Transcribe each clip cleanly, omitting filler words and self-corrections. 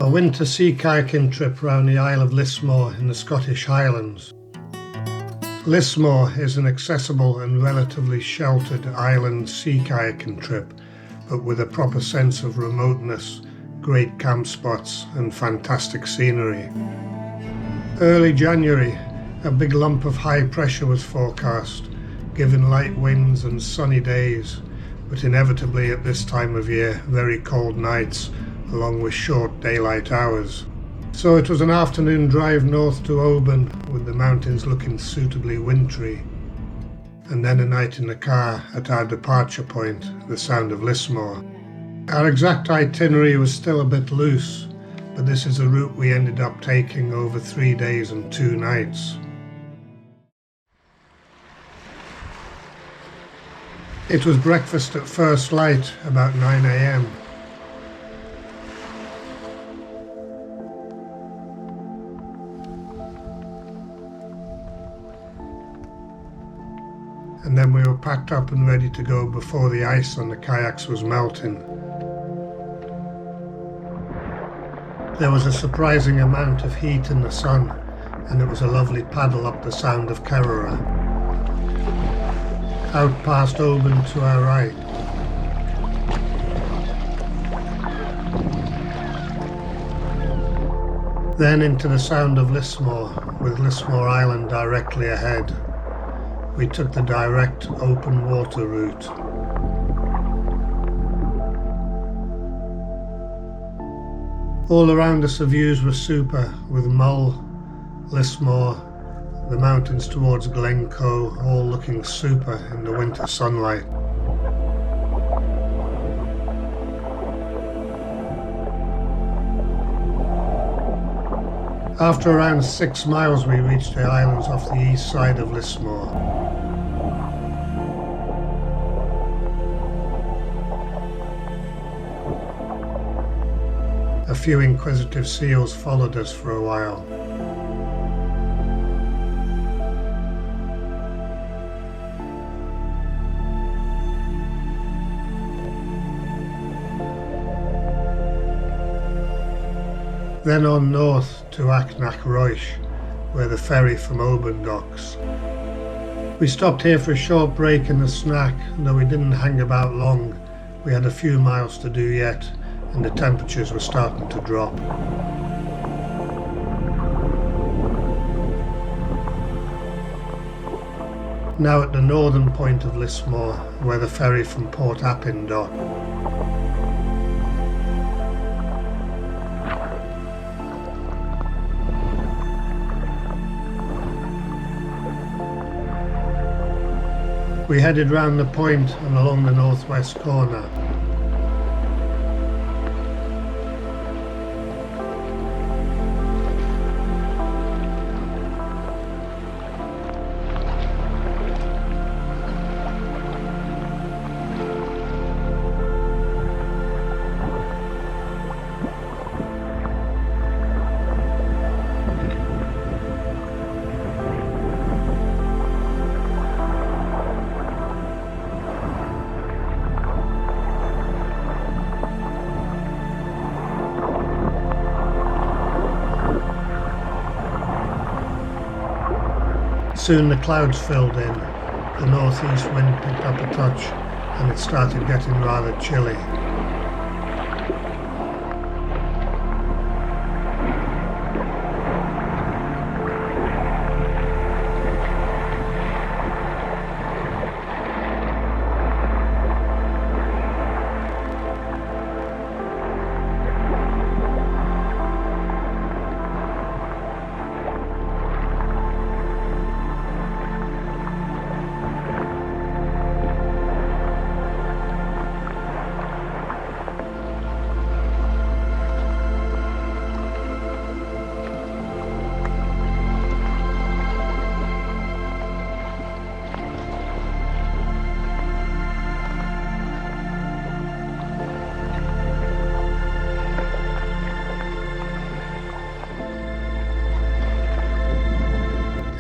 A winter sea kayaking trip round the Isle of Lismore in the Scottish Highlands. Lismore is an accessible and relatively sheltered island sea kayaking trip, but with a proper sense of remoteness, great camp spots and fantastic scenery. Early January, a big lump of high pressure was forecast, giving light winds and sunny days, but inevitably at this time of year, very cold nights, along with short daylight hours. So it was an afternoon drive north to Oban, with the mountains looking suitably wintry, and then a night in the car at our departure point, the Sound of Lismore. Our exact itinerary was still a bit loose, but this is the route we ended up taking over 3 days and 2 nights. It was breakfast at first light, about 9 a.m. And then we were packed up and ready to go before the ice on the kayaks was melting. There was a surprising amount of heat in the sun, and it was a lovely paddle up the Sound of Kerrera. Out past Oban to our right. Then into the Sound of Lismore, with Lismore Island directly ahead. We took the direct open water route. All around us the views were super, with Mull, Lismore, the mountains towards Glencoe, all looking super in the winter sunlight. After around 6 miles we reached the islands off the east side of Lismore. A few inquisitive seals followed us for a while. Then on north to Knockroich, where the ferry from Oban docks. We stopped here for a short break and a snack, and though we didn't hang about long, we had a few miles to do yet, and the temperatures were starting to drop. Now at the northern point of Lismore, where the ferry from Port Appin docked. We headed round the point and along the northwest corner. Soon the clouds filled in, the northeast wind picked up a touch, and it started getting rather chilly.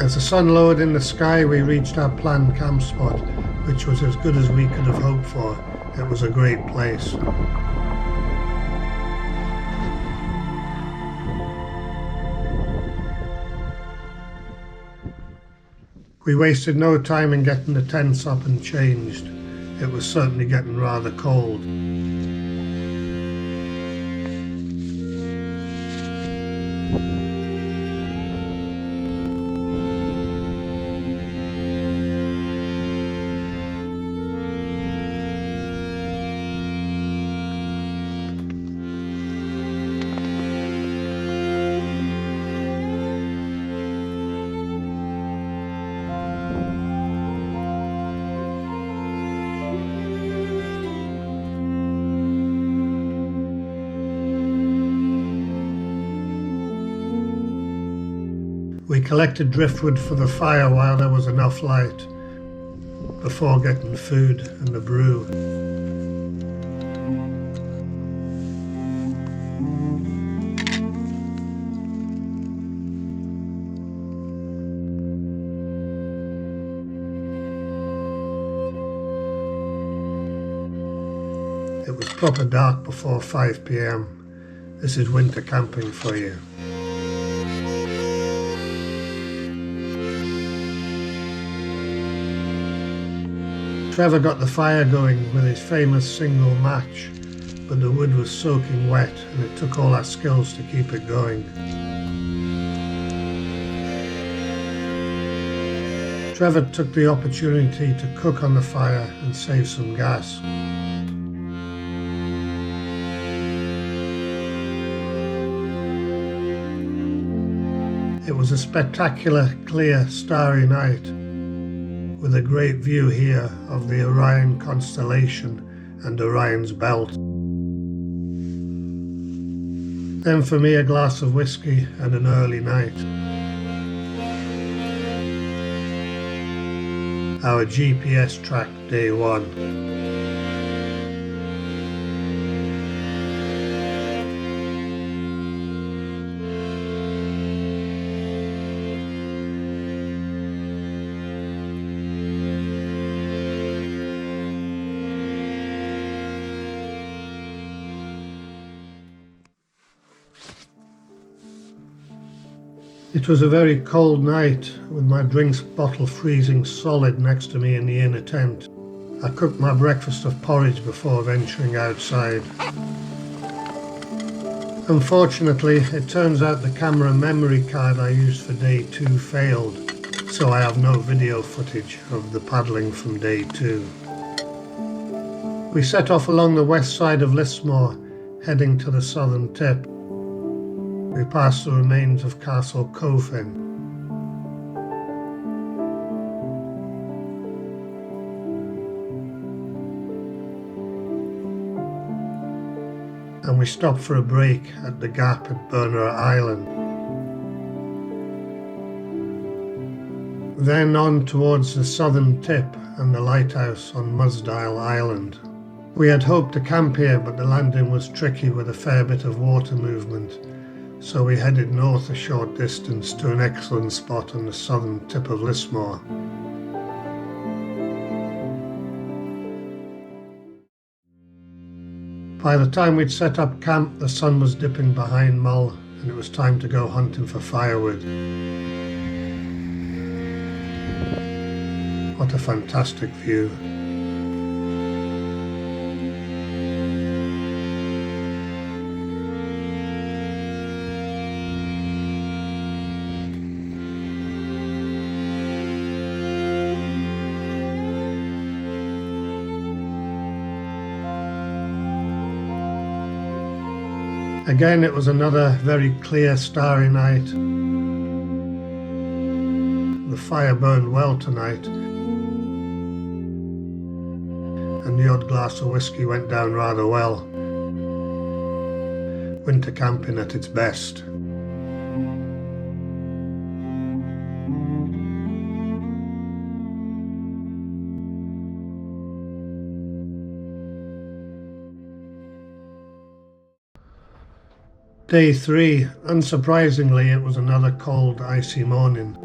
As the sun lowered in the sky, we reached our planned camp spot, which was as good as we could have hoped for. It was a great place. We wasted no time in getting the tents up and changed. It was certainly getting rather cold. We collected driftwood for the fire while there was enough light, before getting food and the brew. It was proper dark before 5 p.m. This is winter camping for you. Trevor got the fire going with his famous single match, but the wood was soaking wet and it took all our skills to keep it going. Trevor took the opportunity to cook on the fire and save some gas. It was a spectacular, clear, starry night, with a great view here of the Orion constellation and Orion's belt. Then for me a glass of whiskey and an early night. Our GPS track day 1. It was a very cold night, with my drinks bottle freezing solid next to me in the inner tent. I cooked my breakfast of porridge before venturing outside. Unfortunately, it turns out the camera memory card I used for day 2 failed, so I have no video footage of the paddling from day 2. We set off along the west side of Lismore, heading to the southern tip. We passed the remains of Castle Kayaking. And we stopped for a break at the gap at Kerrera Island. Then on towards the southern tip and the lighthouse on Musdale Island. We had hoped to camp here, but the landing was tricky with a fair bit of water movement. So we headed north a short distance to an excellent spot on the southern tip of Lismore. By the time we'd set up camp, the sun was dipping behind Mull and it was time to go hunting for firewood. What a fantastic view. Again, it was another very clear, starry night. The fire burned well tonight, and the odd glass of whiskey went down rather well. Winter camping at its best. Day 3, unsurprisingly, it was another cold, icy morning.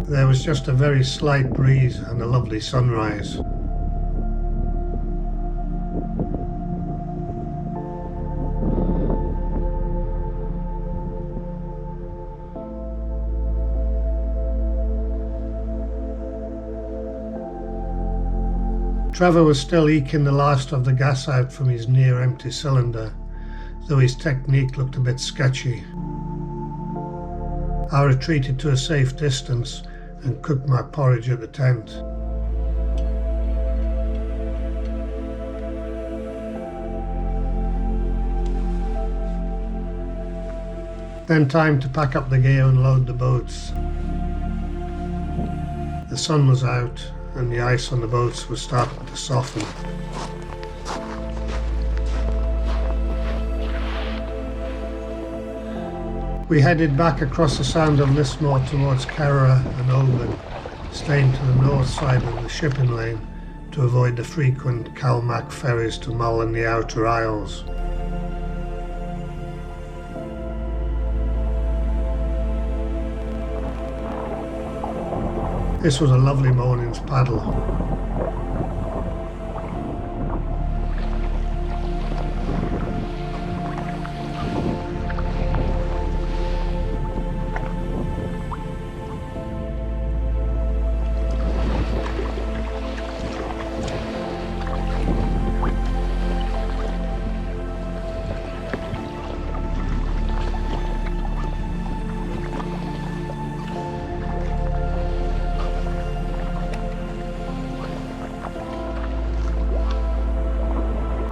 There was just a very slight breeze and a lovely sunrise. Trevor was still eking the last of the gas out from his near-empty cylinder, though his technique looked a bit sketchy. I retreated to a safe distance and cooked my porridge at the tent. Then time to pack up the gear and load the boats. The sun was out and the ice on the boats was starting to soften. We headed back across the Sound of Lismore towards Kerrera and Oban, staying to the north side of the shipping lane to avoid the frequent Calmac ferries to Mull and the Outer Isles. This was a lovely morning's paddle.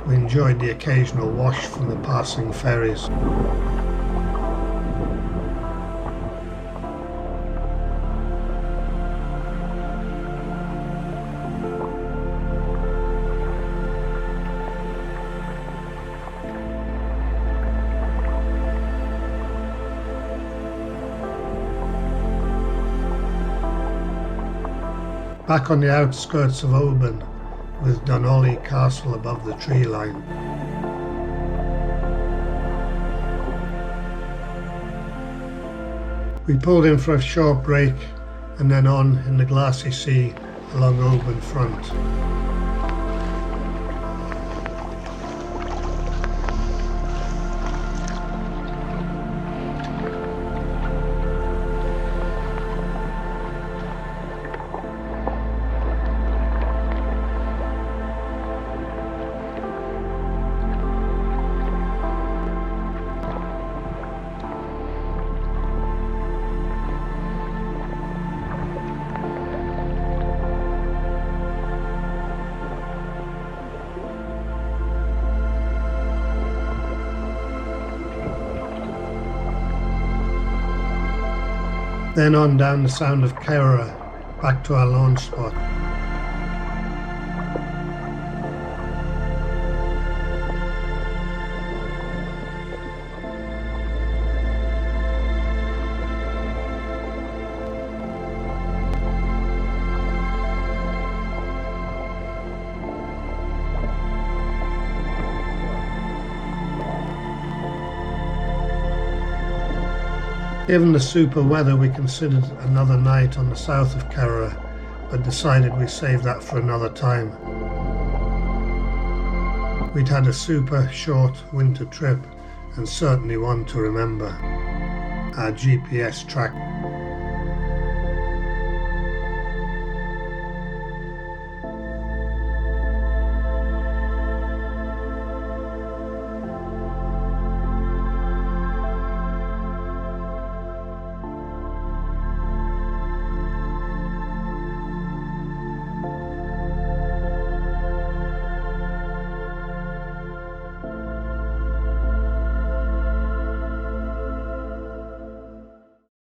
We enjoyed the occasional wash from the passing ferries. Back on the outskirts of Oban, with Donnelly Castle above the tree line. We pulled in for a short break and then on in the glassy sea along Oban front. Then on down the Sound of Kerrera, back to our launch spot. Given the super weather, we considered another night on the south of Kerrera, but decided we'd save that for another time. We'd had a super short winter trip, and certainly one to remember. Our GPS tracked